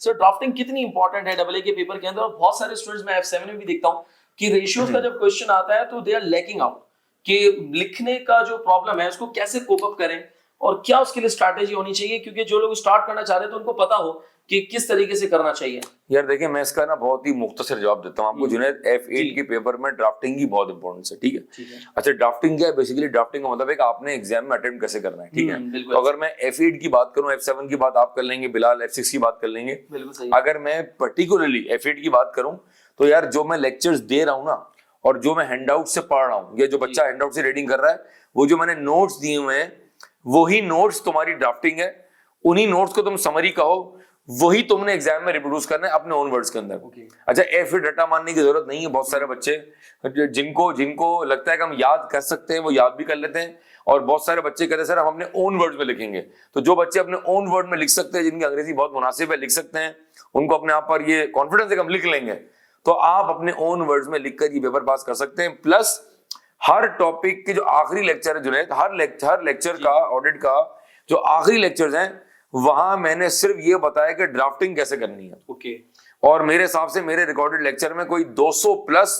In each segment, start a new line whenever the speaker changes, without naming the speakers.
Sir drafting कितनी important है AA के पेपर के अंदर? और बहुत सारे स्टूडेंट्स में F7 में भी देखता हूँ कि रेशियोज का जब क्वेश्चन आता है तो दे आर लैकिंग आउट, कि लिखने का जो प्रॉब्लम है उसको कैसे कोप अप करें और क्या उसके लिए स्ट्रैटेजी होनी चाहिए, क्योंकि जो लोग स्टार्ट करना चाह रहे हैं तो उनको पता हो कि किस तरीके से करना चाहिए।
यार देखिए, मैं इसका ना बहुत ही मुख्तसर जवाब देता हूँ आपको जुनैद। F8 के पेपर में ड्राफ्टिंग की बहुत इंपॉर्टेंस है, ठीक है। अच्छा, ड्राफ्टिंग क्या है? बेसिकली ड्राफ्टिंग का मतलब है कि आपने एग्जाम में अटेम्प्ट कैसे करना है, ठीक है। तो अगर मैं F8 की बात करूँ, F7 की बात आप कर लेंगे, बिलाल F6 की बात कर लेंगे। अगर मैं पर्टिकुलरली F8 की बात करूँ तो यार जो मैं लेक्चर्स दे रहा हूँ ना, और जो मैं हैंडआउट से पढ़ रहा हूँ, या जो बच्चा हैंडआउट से रीडिंग कर रहा है, वो जो मैंने नोट्स दिए हुए हैं वही नोट्स तुम्हारी ड्राफ्टिंग है। उन्हीं नोट्स को तुम समरी कहो, वही तुमने एग्जाम में रिप्रोड्यूस करना है अपने ओन वर्ड्स के अंदर। अच्छा, F8 रट्टा मानने की जरूरत नहीं है। बहुत सारे बच्चे जिनको लगता है कि हम याद कर सकते हैं वो याद भी कर लेते हैं, और बहुत सारे बच्चे कहते हैं सर हम अपने ओन वर्ड्स में लिखेंगे। तो जो बच्चे अपने ओन वर्ड में लिख सकते हैं, जिनकी अंग्रेजी बहुत मुनासिब है, लिख सकते हैं, उनको अपने आप पर ये कॉन्फिडेंस है कि हम लिख लेंगे, तो आप अपने ओन वर्ड्स में लिखकर ये पेपर पास कर सकते हैं। प्लस हर टॉपिक के जो आखिरी लेक्चर है जुनैद, हर लेक्चर का, ऑडिट का जो आखिरी लेक्चर्स हैं, वहां मैंने सिर्फ ये बताया कि ड्राफ्टिंग कैसे करनी है। और मेरे हिसाब से मेरे रिकॉर्डेड लेक्चर में कोई 200 प्लस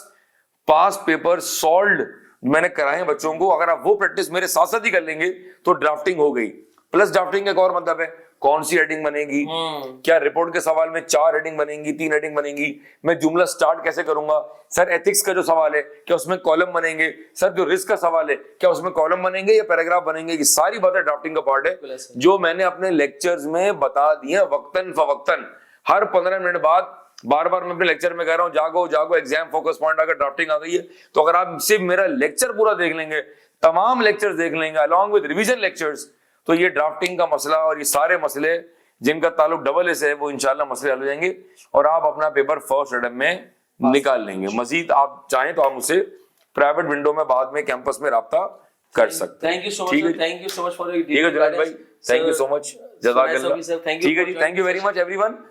पास पेपर सॉल्व्ड मैंने कराए हैं बच्चों को। अगर आप वो प्रैक्टिस मेरे साथ साथ ही कर लेंगे तो ड्राफ्टिंग हो गई। प्लस ड्राफ्टिंग का एक और मतलब है, कौन सी हेडिंग बनेगी, क्या रिपोर्ट के सवाल में 4 हेडिंग बनेंगी, 3 हेडिंग बनेगी, मैं जुमला स्टार्ट कैसे करूंगा, सर एथिक्स का जो सवाल है क्या उसमें कॉलम बनेंगे, सर जो रिस्क का सवाल है क्या उसमें कॉलम बनेंगे या पैराग्राफ बनेंगे। ये सारी बातें ड्राफ्टिंग का पार्ट है जो मैंने अपने लेक्चर्स में बता दी है वक्तन फवक्तन। हर 15 मिनट बाद बार बार मैं अपने लेक्चर में कह रहा हूं, जागो जागो, एग्जाम फोकस पॉइंट अगर ड्राफ्टिंग आ गई है तो अगर आप सिर्फ मेरा लेक्चर पूरा देख लेंगे, तमाम लेक्चर्स देख लेंगे अलॉन्ग विद रिवीजन लेक्चर्स, तो ये ड्राफ्टिंग का मसला और ये सारे मसले जिनका ताल्लुक AA से है वो इंशाल्लाह मसले हल हो जाएंगे और आप अपना पेपर फर्स्ट अटेम्प्ट में निकाल लेंगे। मजीद आप चाहें तो आप मुझसे प्राइवेट विंडो में बाद में कैंपस में राब्ता कर सकते हैं।
Thank you so much, thank you so much for your
ठीक है जुनैद भाई, थैंक यू सो मच, जज़ाकल्लाह। ठीक है जी, thank you very much everyone.